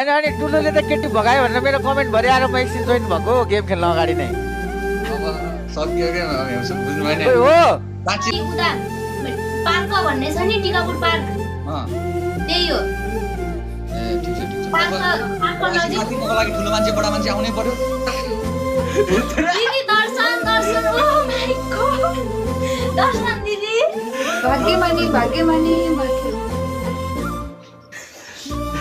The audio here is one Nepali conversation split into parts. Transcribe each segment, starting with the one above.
अनि टुलुले त केटी भगायो भनेर मेरो कमेन्ट भरि आएर म एकछिन जोइन भएको गेम खेल्न अगाडि नै। अब सक्यो के बुझ्नु भएन हो साँच्ची उता पार्क भन्ने छ नि टिकापुर पार्क त्यही हो। ए ठिक छ पार्क नजिक साथीको लागि ठुलो मान्छे बडा मान्छे आउनै पर्यो दिदी दर्शन दर्शन ओ माय गॉड दर्शन दिदी भाग्यमानी भाग्यमानी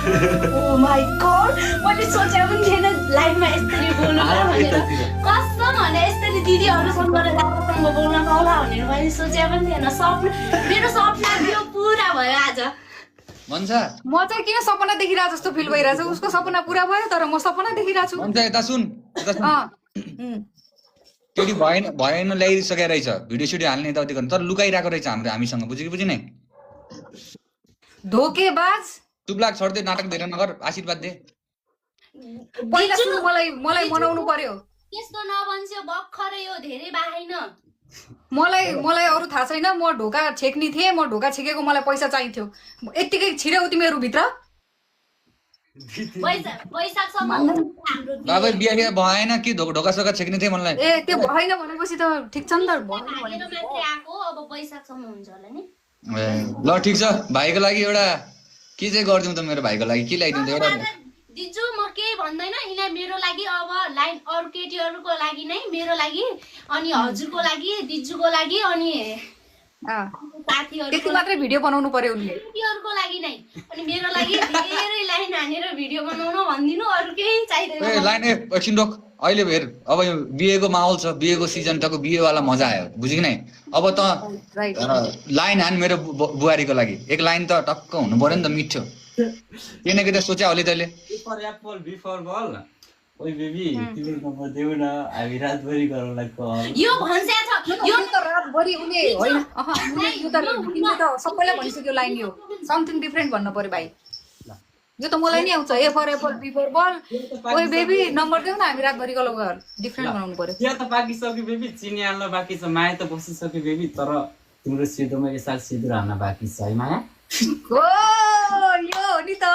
ओ माय गॉड मैले सोचे पनि थिएन लाइभमा यसरी बोल्नु भनेर कसम भने यसरी दिदीहरुसँग राम्रोसँग बोल्न पाउला भनेर मैले सोचे पनि थिएन। मेरो सपना थियो पुरा भयो आज। मन्छा म चाहिँ किन सपना देखिरहेको जस्तो फिल भइरहेछ। उसको सपना पुरा भयो तर म सपना देखिरहेको छु। मन्छा यता सुन केटी भएन ल्याइसकेको रहेछ भिडियो सिडियो हाल्ने यताउति गर्नु तर लुकाइरहेको रहेछ हामीसँग बुझ्यो कि बुझिनै धोकेबाज चुपलाग छोड्दै नाटक धेरै नगर आशीर्वाद दे पहिला सुरु मलाई मनाउनु पर्यो। त्यस्तो नभन्छ्यो भर्खरै यो धेरै बाहेन। मलाई अरू थाहा छैन। म ढोका छेक्नी थिएँ। म ढोका छेकेको मलाई पैसा चाहिन्थ्यो। यत्तिकै छिर्यौ तिमीहरू भित्र। वैशाखसम्म हाम्रो बाबै बिहा भएन कि ढोका सोका छेक्ने थिए मलाई ए त्यो भएन भनेपछि त ठिक छ नि त। मात्र आएको अब वैशाखसम्म हुन्छ होला नि। ए ल ठिक छ भाइको लागि एउटा के चाहिँ गरिदिउँ त मेरो भाइको लागि के ल्याइदिउँ त एउटा दिजु म केही भन्दैन यिनीहरू मेरो लागि अब लाइन अरू केटीहरूको लागि नै मेरो लागि अनि हजुरको लागि दिजुको लागि अनि साथीहरु त्यति मात्रै भिडियो बनाउनु पर्यो उनले। केटीहरूको लागि नै अनि मेरो लागि धेरै लाइन हानेर भिडियो बनाउन भनिदिनु अरू केही चाहिदैन। ए लाइन एकछिन रोक अहिले हेर अब यो बिहेको माहौल छ बिहेको सिजन टको बिहेवाला मजा आयो बुझ्यो कि नै अब त लाइन हान मेरो बुहारीको लागि एक लाइन त टक्क हुनु पर्यो नि त मिठो के न के त सोचे होला तैले बिफोर बल ओइ बेबी तिम्रो नम्बर देऊ न हामी रातभरि गरौँला कल यो भन्छ छ यो त रातभरि उनी होइन यो त तिमीले त सबैलाई भनिसक्यो लाइन यो समथिङ डिफरेन्ट भन्नु पर्यो भाइ। यो त मलाई नि आउँछ ए फर एप्पल बी फर बल ओइ बेबी नम्बर देऊ न हामी रातभरि गलौ गर डिफरेन्ट बनाउनु पर्यो। त्यो त पाकिसक्यो बेबी चिनी हाल्न बाँकी छ माया त बसिसक्यो बेबी तर तिम्रो सिधोमा यसरी सिधो हाल्न बाँकी छ है माया। ओ यो हो नि त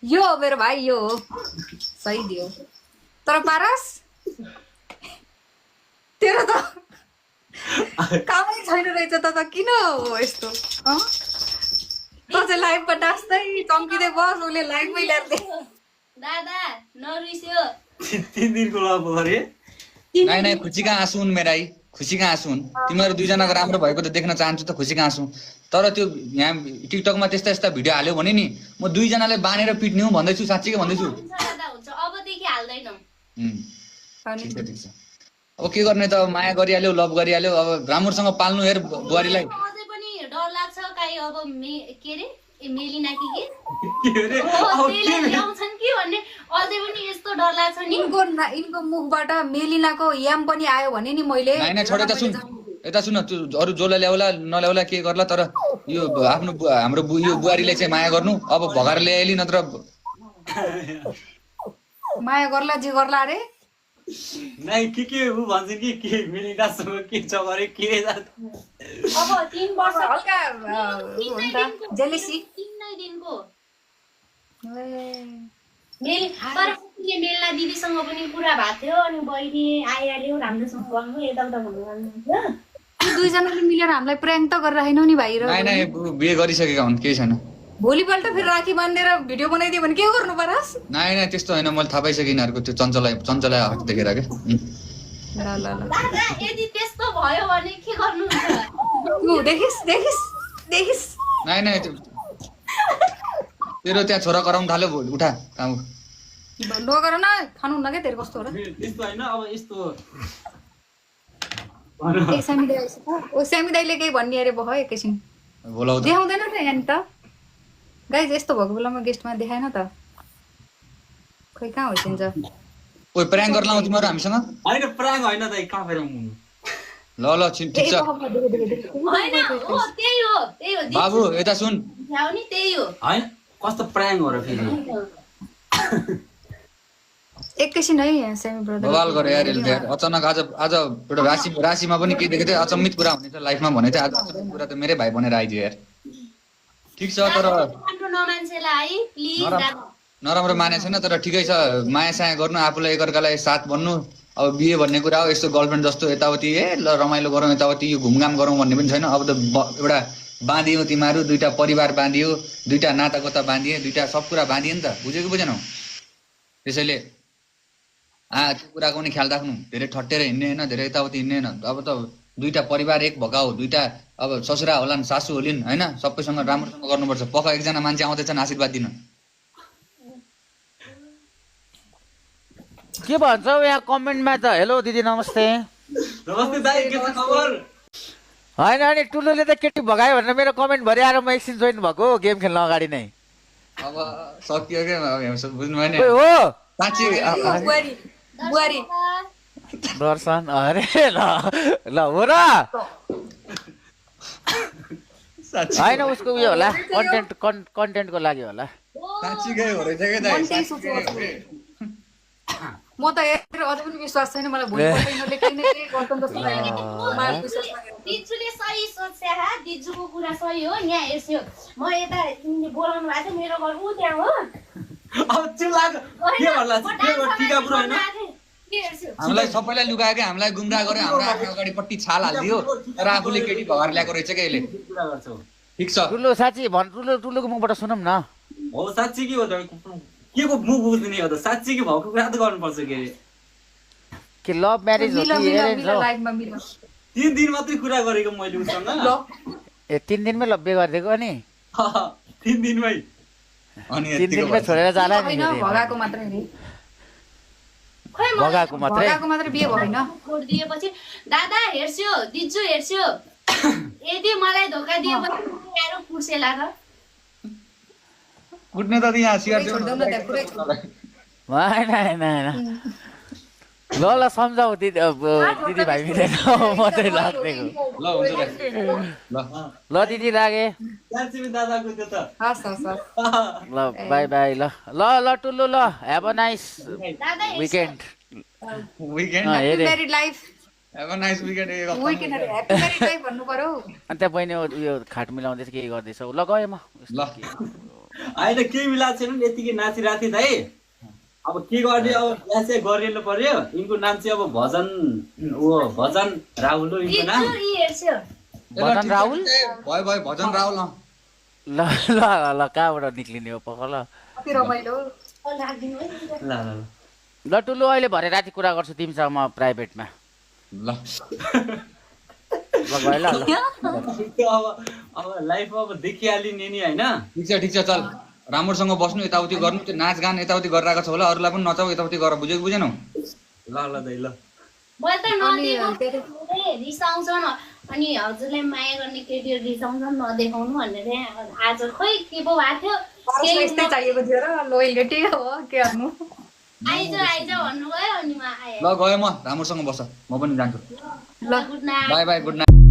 यो मेरो भाइ यो हो सही दियो तर पारस तेरो त कामै छैन रहेछ त किन हो यस्तो त चाहिँ लाइभमा नाच्दै चम्किँदै बस उसले लाइभमै ल्याउँदै दादा नरिस्यो 3 दिनको लभ गरे नाइ नाइ खुसीका आँसु हुन् मेरा खुसीका आँसु हुन् तिमीहरू दुईजनाको राम्रो भएको त देख्न चाहन्छु त खुसीका आँसु तर त्यो यहाँ टिकटकमा त्यस्ता यस्ता भिडियो हाल्यो भने नि म दुईजनाले बानेर पिट्ने हो भन्दैछु साँच्चीकै भन्दैछु। हुन्छ अबदेखि हाल्दैनौँ। ठिक छ अब के गर्ने त माया गरिहाल्यो लभ गरिहाल्यो अब राम्रोसँग पाल्नु हेर बुहारीलाई। अझै पनि डर लाग्छ काई अब के रे मेलिना कि के रे ल्याउँछन् कि भन्ने अझै पनि यस्तो डर लाग्छ नि। यिनको मुखबाट मेलिनाको याम पनि आयो भने नि मैले नाइ छोड यता सुन अरू जसलाई ल्याउला नल्याउला के गर्ला तर यो आफ्नो हाम्रो यो बुहारीलाई चाहिँ माया गर्नु अब भगाएर ल्याइली नत्र माया गर्ला जे गर्ला अरे नाइ के उ भन्छ कि मिलिनासँग के छ गरे के अब 3 वर्ष हल्का जेलेसी 3 दिनको तर मेलना दिदीसँग पनि कुरा भएको थियो अनि बहिनी आइहाल्यो राम्रोसँग गर्नु यताउता भन्नु दुईजनाले मिलेर हामीलाई प्र्याङ्क त गरिराखेनौ नि भाइ र नाइ बिहे गरिसकेका हुन् केही छैन। भोलिपल्ट फेरि राखी बाँधेर भिडियो बनाइदियो भने के गर्नु परास। नाइ त्यस्तो होइन मैले थाहा पाइसकेँ यिनीहरूको त्यो चञ्चला देखेर के दादा यदि त्यस्तो भयो भने के गर्नुहुन्छ देखिस नाइ तेरो त्यहाँ छोरा कराउनु थाल्यो उठा काम नगर न खानु न के तेरो कस्तो हो र त्यस्तो हैन अब यस्तो सामी दाइले केही भन्ने अरे भयो एकैछिन बोलाउ देखाउँदैन त यहाँ त गाइज यस्तो भएको बेलामा गेस्टमा देखाएन त खै कहाँ होइन्छ। ओइ प्र्याङ्क गर्न लाउ तिमीहरू हामीसँग हैन प्राङ हैन त कहाँ फेरौँ ल ठिक छ हैन ओ त्यही हो बाबु यता सुन जाऊ नि त्यही हो हैन कस्तो प्राङ हो र फेरि एकैछिन है यहाँ सेमी ब्रदर बवाल गरे यार यसले यार अचानक आज एउटा राशिमा पनि के देखेको थिएँ अचम्मित कुरा हुने छ लाइफमा भने चाहिँ आज कुरा त मेरै भाइ बनेर आइदियो यार ठिक छ तर राम्रो नमान्छेलाई है प्लिज दादा नराम्रो माने छैन तर ठिकै छ माया साया गर्नु आफूलाई एकअर्कालाई साथ भन्नु अब बिहे भन्ने कुरा हो यस्तो गर्लफ्रेन्ड जस्तो यताउति ल रमाइलो गरौँ यताउति यो घुमघाम गरौँ भन्ने पनि छैन अब त एउटा बाँधियो तिमीहरू दुईटा परिवार बाँधियो दुईटा नातागोता बाँधिए दुईटा सब कुरा बाँधियो नि त बुझेको बुझेनौ त्यसैले त्यो कुराको पनि ख्याल राख्नु धेरै ठट्टेर हिँड्ने होइन धेरै यताउति हिँड्ने होइन अब त दुईटा परिवार एक भएका हो दुईटा अब ससुरा होलान् सासू होलिन् होइन सबैसँग राम्रोसँग गर्नुपर्छ पक्का एकजना मान्छे आउँदैछन् आशीर्वाद दिन के भन्छ यहाँ कमेन्टमा त हेलो दिदी नमस्ते नमस्ते दाइ के छ खबर होइन अनि टुलुले त केटी भगायो भनेर मेरो कमेन्टभरि आएर म एकछिन जोइन भएको गेम खेल्न अगाडि नै अब सकियो क्या बुझ्नु भएन ओइ हो साँच्ची बुहारी दर्शन अरे ल ल हो र होइन उसको उयो होला कन्टेन्टको लागि होला साँच्चीकै हो रहेछ क्या दाइ म त हेरेर अझै पनि विश्वास छैन मलाई भोलिपल्ट यिनीहरूले केही न केही गर्छन् जस्तो लाग्यो मलाई विश्वास लागेन। दिजुले सही सोच्छ हा दिजुको कुरा सही हो यहाँ हेर्छु म यता तिमीले बोलाउनु भएको थियो मेरो घर उ त्यहाँ हो अब चिल्ला के भन्ला के टिका पुरा हैन हामीलाई सबैलाई लुगायो क्या हामीलाई गुमराह गर्यो हाम्रो आँखा अगाडिपट्टि छाल हालिदियो तर आफूले केटी भगाएर ल्याएको रहेछ क्या यसले कुरा गर्छौ ठिक छ टुलु साँच्ची भन् टुलुको मुखबाट सुनौँ न हो साच्चै के हो त के को मुख बुझ्ने हो त साच्चै के भएको कुरा त गर्नुपर्छ के रे के लभ म्यारेज हो कि एरेन्ज हो लाइफमा मिल्छ 3 दिन मात्रै कुरा गरेको मैले उसँग ए 3 दिनमै लब्बे गरिदिएको अनि 3 दिनमै अनि 3 दिनमै छोडेर जाला नि होइन भगाएको मात्रै रे भगाएको मात्रै भगाएको मात्रै बिहे भएन दिएपछि दादा हेर्छु दिजु हेर्छु यदि मलाई धोका दिएपछि यारो पुर्सेला र कुट्ने त यहाँ सियर छोड्दैन त्यहाँ पुरै छोड्दैन होइन होइन होइन ल ल सम्झाऊ दिदी भाइ मिलेर मात्रै लाग्देको ल हुन्छ ल ल दिदी लागे साच्चै दादाको त्यो त हस् हस् हस् ल बाई बाई ल ल ल टुल्लु ल हेभ अ नाइस दादा विकेन्ड विकेन्ड हेरे married life have a nice weekend weekend happy married life भन्नु पर्यो अनि त्यहाँ बहिनी उयो खाट मिलाउँदैछ के गर्दैछौ ल गएँ म ल होइन केही मिलाएको छैन यतिकै नाचिरहेको थिएँ दाइ अब के गर्ने अब यहाँ चाहिँ गरिनु पर्यो यिनको नाम चाहिँ अब भजन राहुल हो यिनको नाम दिजु हेर्छु भजन राहुल भयो भयो भजन राहुल ल ल ल कहाँबाट निक्लिने हो पख ल कति रमाइलो लाग्दिनु है ल ल ल ल टुल्लु अहिले भरे राति कुरा गर्छु तिमीसँग म प्राइभेटमा ल ल गएँ ल अब लाइफमा अब देखिहाल्यो नि होइन ठिक छ चल राम्रोसँग बस्नु यताउति गर्नु त्यो नाचगान यताउति गरिरहेको छ होला अरूलाई पनि नचाउ यताउति गर बुझेको बुझेनौ ल ल दाइ ल मैले त नदेखाउँ रिसाउँछन् अनि हजुरलाई माया गर्ने केटीहरू रिसाउँछन् नदेखाउनु भनेर आज खोइ के पो भएको थियो यस्तै चाहिएको थियो र लोयलिटी हो के गर्नु आइज भन्नुभयो अनि म आएँ ल गएँ म राम्रोसँग बस म पनि जान्छु ल good night by by good night